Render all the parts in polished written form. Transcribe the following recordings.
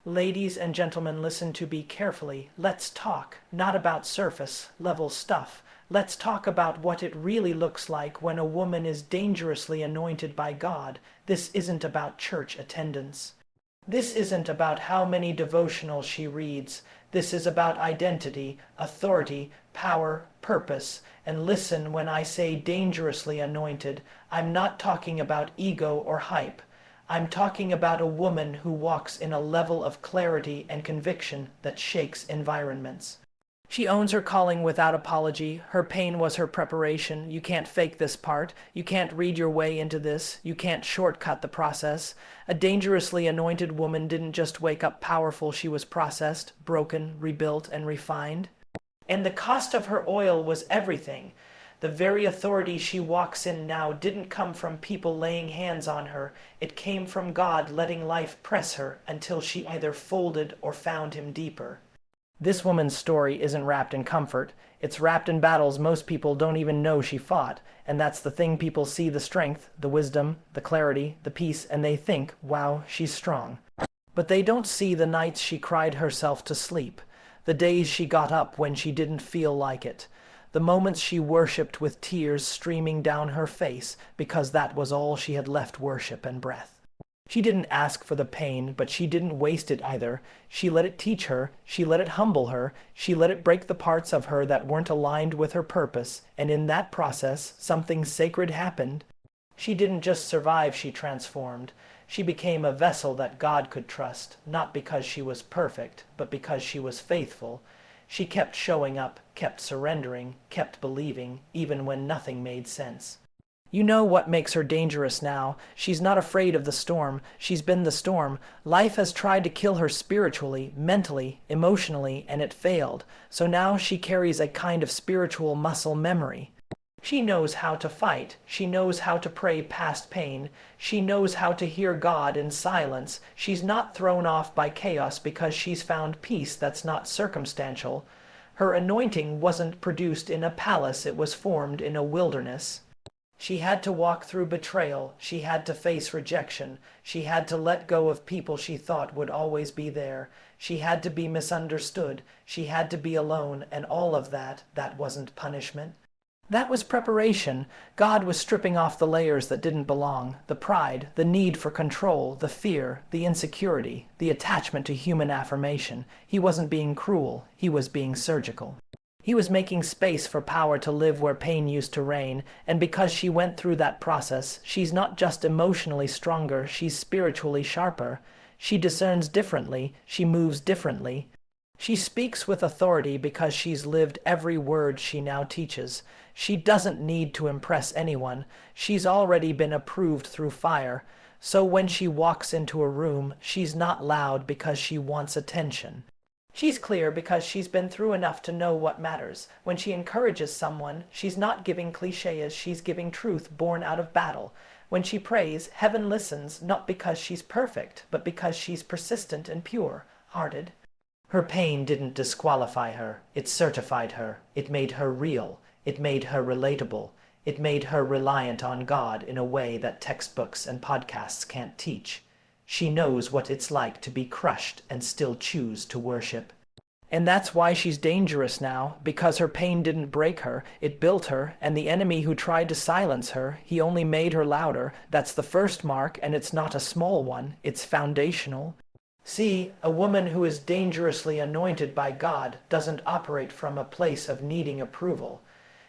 Ladies and gentlemen, listen to me carefully. Let's talk, not about surface level stuff. Let's talk about what it really looks like when a woman is dangerously anointed by God. This isn't about church attendance. This isn't about how many devotionals she reads. This is about identity, authority, power, purpose. And listen, when I say dangerously anointed, I'm not talking about ego or hype. I'm talking about a woman who walks in a level of clarity and conviction that shakes environments. She owns her calling without apology. Her pain was her preparation. You can't fake this part. You can't read your way into this. You can't shortcut the process. A dangerously anointed woman didn't just wake up powerful. She was processed, broken, rebuilt, and refined. And the cost of her oil was everything. The very authority she walks in now didn't come from people laying hands on her. It came from God letting life press her until she either folded or found him deeper. This woman's story isn't wrapped in comfort. It's wrapped in battles most people don't even know she fought. And that's the thing: people see the strength, the wisdom, the clarity, the peace, and they think, wow, she's strong. But they don't see the nights she cried herself to sleep, the days she got up when she didn't feel like it, the moments she worshipped with tears streaming down her face because that was all she had left: worship and breath. She didn't ask for the pain, but she didn't waste it either. She let it teach her, she let it humble her, she let it break the parts of her that weren't aligned with her purpose, and in that process, something sacred happened. She didn't just survive, she transformed. She became a vessel that God could trust, not because she was perfect, but because she was faithful. She kept showing up, kept surrendering, kept believing, even when nothing made sense. You know what makes her dangerous now? She's not afraid of the storm. She's been the storm. Life has tried to kill her spiritually, mentally, emotionally, and it failed. So now she carries a kind of spiritual muscle memory. She knows how to fight. She knows how to pray past pain. She knows how to hear God in silence. She's not thrown off by chaos because she's found peace that's not circumstantial. Her anointing wasn't produced in a palace, it was formed in a wilderness. She had to walk through betrayal. She had to face rejection. She had to let go of people she thought would always be there. She had to be misunderstood. She had to be alone, and all of that wasn't punishment. That was preparation. God was stripping off the layers that didn't belong: the pride, the need for control, the fear, the insecurity, the attachment to human affirmation. He wasn't being cruel. He was being surgical. He was making space for power to live where pain used to reign, and because she went through that process, she's not just emotionally stronger, she's spiritually sharper. She discerns differently, she moves differently. She speaks with authority because she's lived every word she now teaches. She doesn't need to impress anyone. She's already been approved through fire. So when she walks into a room, she's not loud because she wants attention. She's clear because she's been through enough to know what matters. When she encourages someone, she's not giving cliches, she's giving truth born out of battle. When she prays, heaven listens, not because she's perfect, but because she's persistent and pure-hearted. Her pain didn't disqualify her. It certified her. It made her real. It made her relatable. It made her reliant on God in a way that textbooks and podcasts can't teach. She knows what it's like to be crushed and still choose to worship. And that's why she's dangerous now, because her pain didn't break her, it built her, and the enemy who tried to silence her, he only made her louder. That's the first mark, and it's not a small one, it's foundational. See, a woman who is dangerously anointed by God doesn't operate from a place of needing approval.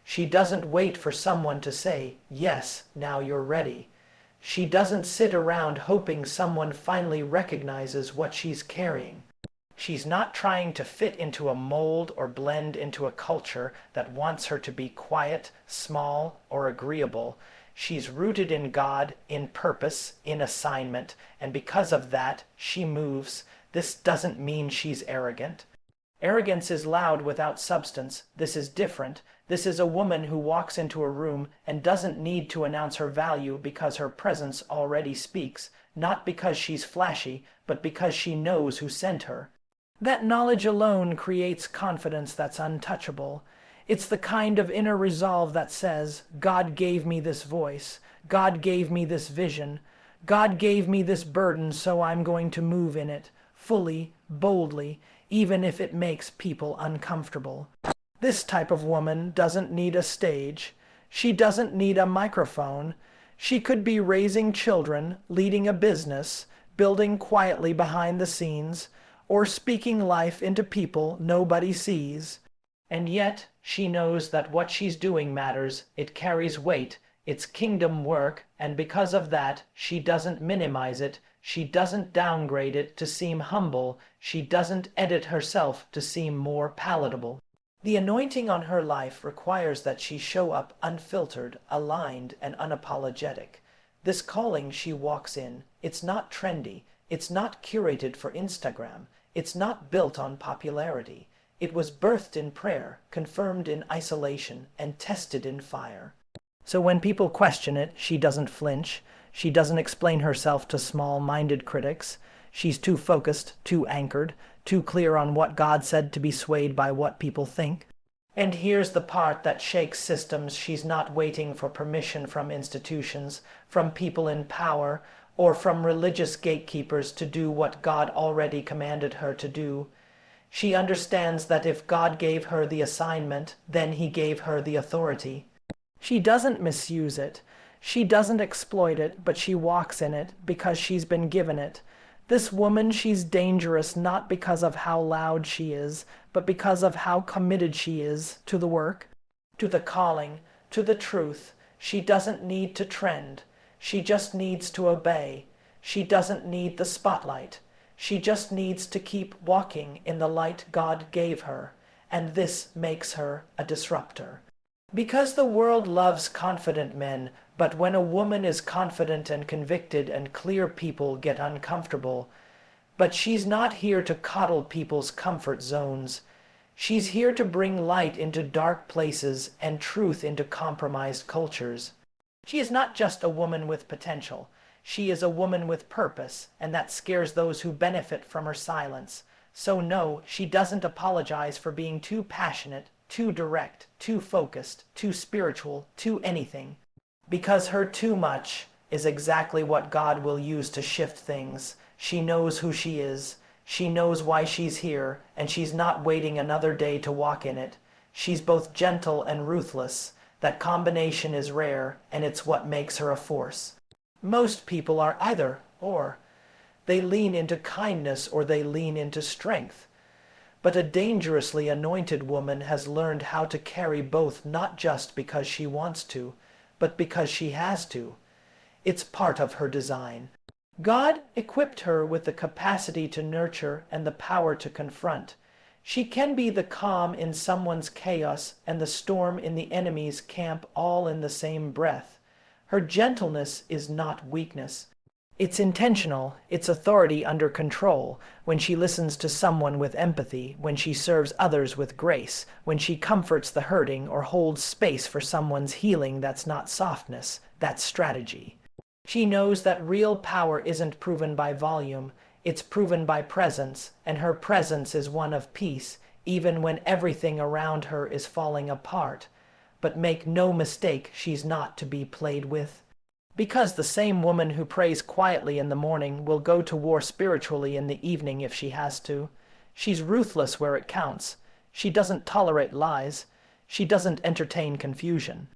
She doesn't wait for someone to say, yes, now you're ready. She doesn't sit around hoping someone finally recognizes what she's carrying. She's not trying to fit into a mold or blend into a culture that wants her to be quiet, small, or agreeable. She's rooted in God, in purpose, in assignment, and because of that, she moves. This doesn't mean she's arrogant. Arrogance is loud without substance. This is different. This is a woman who walks into a room and doesn't need to announce her value because her presence already speaks, not because she's flashy, but because she knows who sent her. That knowledge alone creates confidence that's untouchable. It's the kind of inner resolve that says, God gave me this voice, God gave me this vision, God gave me this burden, so I'm going to move in it. fully, boldly, even if it makes people uncomfortable. This type of woman doesn't need a stage. She doesn't need a microphone. She could be raising children, leading a business, building quietly behind the scenes, or speaking life into people nobody sees. And yet, she knows that what she's doing matters, it carries weight, it's kingdom work, and because of that, she doesn't minimize it, she doesn't downgrade it to seem humble, she doesn't edit herself to seem more palatable. The anointing on her life requires that she show up unfiltered, aligned, and unapologetic. This calling she walks in, it's not trendy, it's not curated for Instagram, it's not built on popularity. It was birthed in prayer, confirmed in isolation, and tested in fire. So when people question it, she doesn't flinch. She doesn't explain herself to small-minded critics. She's too focused, too anchored, too clear on what God said to be swayed by what people think. And here's the part that shakes systems. She's not waiting for permission from institutions, from people in power, or from religious gatekeepers to do what God already commanded her to do. She understands that if God gave her the assignment, then He gave her the authority. She doesn't misuse it. She doesn't exploit it, but she walks in it because she's been given it. This woman, she's dangerous not because of how loud she is, but because of how committed she is to the work, to the calling, to the truth. She doesn't need to trend. She just needs to obey. She doesn't need the spotlight. She just needs to keep walking in the light God gave her, and this makes her a disruptor. Because the world loves confident men, but when a woman is confident and convicted and clear, people get uncomfortable. But she's not here to coddle people's comfort zones. She's here to bring light into dark places and truth into compromised cultures. She is not just a woman with potential. She is a woman with purpose, and that scares those who benefit from her silence. So no, she doesn't apologize for being too passionate, too direct, too focused, too spiritual, too anything. Because her too much is exactly what God will use to shift things. She knows who she is. She knows why she's here, and she's not waiting another day to walk in it. She's both gentle and ruthless. That combination is rare, and it's what makes her a force. Most people are either or. They lean into kindness or they lean into strength. But a dangerously anointed woman has learned how to carry both, not just because she wants to, but because she has to. It's part of her design. God equipped her with the capacity to nurture and the power to confront. She can be the calm in someone's chaos and the storm in the enemy's camp all in the same breath. Her gentleness is not weakness. It's intentional, it's authority under control, when she listens to someone with empathy, when she serves others with grace, when she comforts the hurting or holds space for someone's healing. That's not softness, that's strategy. She knows that real power isn't proven by volume, it's proven by presence, and her presence is one of peace, even when everything around her is falling apart. But make no mistake, she's not to be played with. Because the same woman who prays quietly in the morning will go to war spiritually in the evening if she has to. She's ruthless where it counts. She doesn't tolerate lies. She doesn't entertain confusion.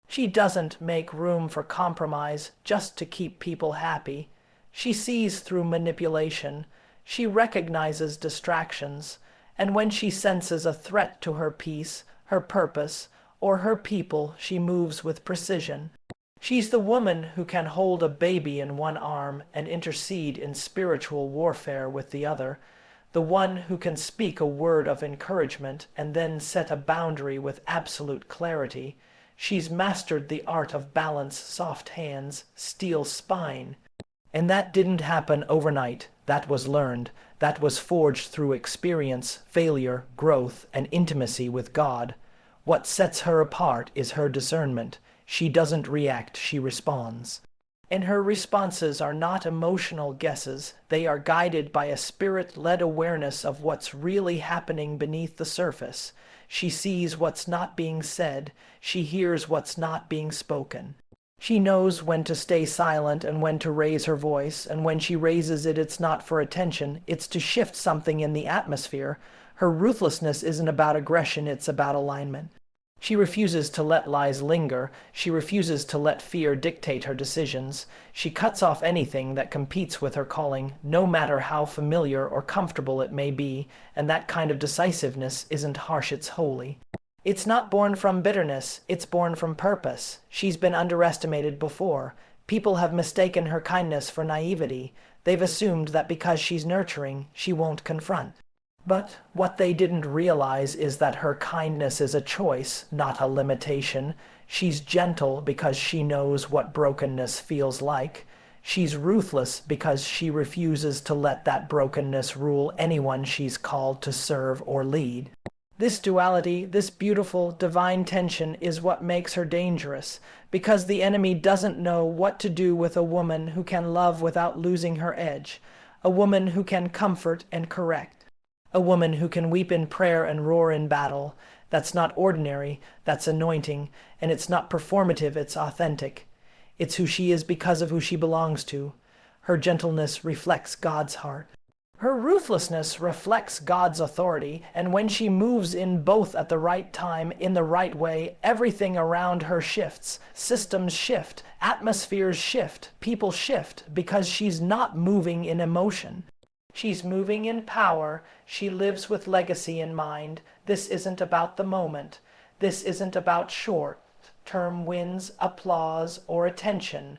She doesn't make room for compromise just to keep people happy. She sees through manipulation. She recognizes distractions. And when she senses a threat to her peace, her purpose, or her people, she moves with precision. She's the woman who can hold a baby in one arm and intercede in spiritual warfare with the other, the one who can speak a word of encouragement and then set a boundary with absolute clarity. She's mastered the art of balance, soft hands, steel spine. And that didn't happen overnight. That was learned. That was forged through experience, failure, growth, and intimacy with God. What sets her apart is her discernment. She doesn't react, she responds. And her responses are not emotional guesses. They are guided by a spirit-led awareness of what's really happening beneath the surface. She sees what's not being said. She hears what's not being spoken. She knows when to stay silent and when to raise her voice, and when she raises it, it's not for attention, it's to shift something in the atmosphere. Her ruthlessness isn't about aggression, it's about alignment. She refuses to let lies linger. She refuses to let fear dictate her decisions. She cuts off anything that competes with her calling, no matter how familiar or comfortable it may be, and that kind of decisiveness isn't harsh, it's holy. It's not born from bitterness, it's born from purpose. She's been underestimated before. People have mistaken her kindness for naivety. They've assumed that because she's nurturing, she won't confront. But what they didn't realize is that her kindness is a choice, not a limitation. She's gentle because she knows what brokenness feels like. She's ruthless because she refuses to let that brokenness rule anyone she's called to serve or lead. This duality, this beautiful, divine tension is what makes her dangerous, because the enemy doesn't know what to do with a woman who can love without losing her edge, a woman who can comfort and correct, a woman who can weep in prayer and roar in battle. That's not ordinary, that's anointing, and it's not performative, it's authentic. It's who she is because of who she belongs to. Her gentleness reflects God's heart. Her ruthlessness reflects God's authority, and when she moves in both at the right time, in the right way, everything around her shifts. Systems shift, atmospheres shift, people shift, because she's not moving in emotion. She's moving in power. She lives with legacy in mind. This isn't about the moment. This isn't about short-term wins, applause, or attention.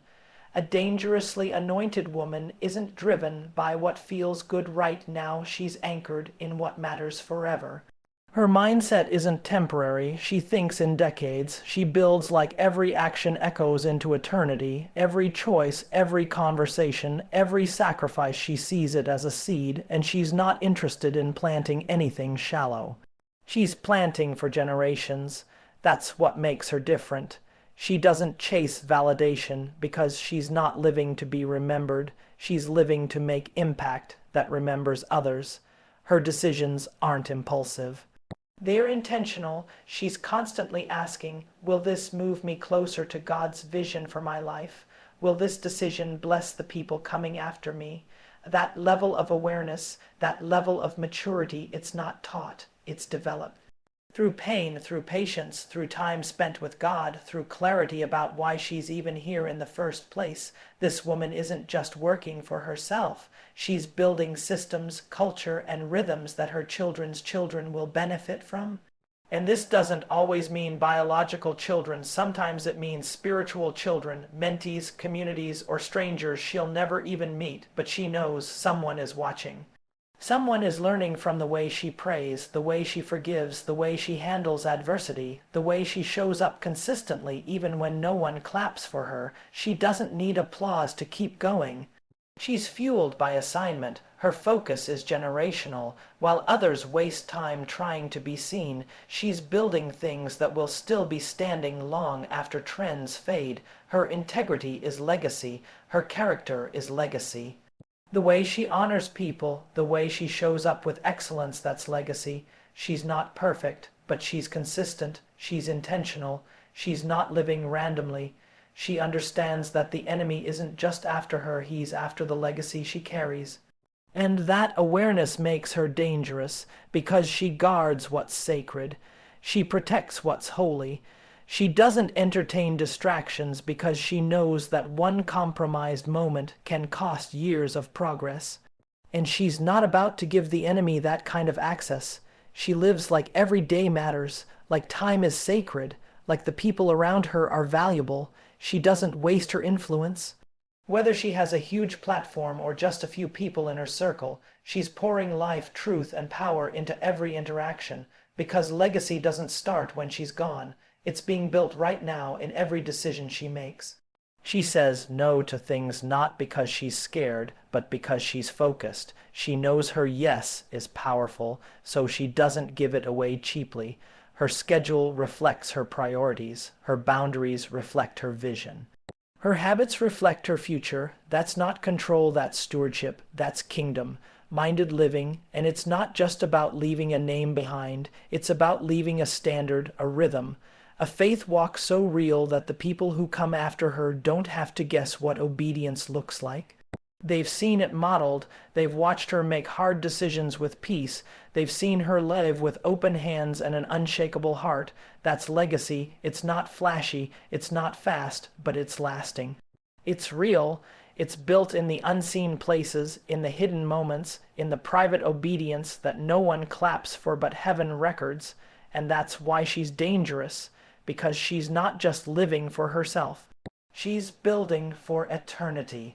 A dangerously anointed woman isn't driven by what feels good right now. She's anchored in what matters forever. Her mindset isn't temporary. She thinks in decades. She builds like every action echoes into eternity. Every choice, every conversation, every sacrifice, she sees it as a seed, and she's not interested in planting anything shallow. She's planting for generations. That's what makes her different. She doesn't chase validation because she's not living to be remembered. She's living to make impact that remembers others. Her decisions aren't impulsive. They're intentional. She's constantly asking, will this move me closer to God's vision for my life? Will this decision bless the people coming after me? That level of awareness, that level of maturity, it's not taught, it's developed. Through pain, through patience, through time spent with God, through clarity about why she's even here in the first place, this woman isn't just working for herself. She's building systems, culture, and rhythms that her children's children will benefit from. And this doesn't always mean biological children. Sometimes it means spiritual children, mentees, communities, or strangers she'll never even meet, but she knows someone is watching. Someone is learning from the way she prays, the way she forgives, the way she handles adversity, the way she shows up consistently even when no one claps for her. She doesn't need applause to keep going. She's fueled by assignment. Her focus is generational. While others waste time trying to be seen, she's building things that will still be standing long after trends fade. Her integrity is legacy. Her character is legacy. The way she honors people, the way she shows up with excellence, that's legacy. She's not perfect, but she's consistent. She's intentional. She's not living randomly. She understands that the enemy isn't just after her, he's after the legacy she carries. And that awareness makes her dangerous, because she guards what's sacred. She protects what's holy. She doesn't entertain distractions because she knows that one compromised moment can cost years of progress. And she's not about to give the enemy that kind of access. She lives like every day matters, like time is sacred, like the people around her are valuable. She doesn't waste her influence. Whether she has a huge platform or just a few people in her circle, she's pouring life, truth, and power into every interaction, because legacy doesn't start when she's gone. It's being built right now in every decision she makes. She says no to things not because she's scared, but because she's focused. She knows her yes is powerful, so she doesn't give it away cheaply. Her schedule reflects her priorities. Her boundaries reflect her vision. Her habits reflect her future. That's not control, that's stewardship, that's kingdom-minded living, and it's not just about leaving a name behind. It's about leaving a standard, a rhythm, A faith walk so real that the people who come after her don't have to guess what obedience looks like. They've seen it modeled, they've watched her make hard decisions with peace, they've seen her live with open hands and an unshakable heart. That's legacy. It's not flashy, it's not fast, but it's lasting. It's real. It's built in the unseen places, in the hidden moments, in the private obedience that no one claps for but heaven records. And that's why she's dangerous, because she's not just living for herself. She's building for eternity.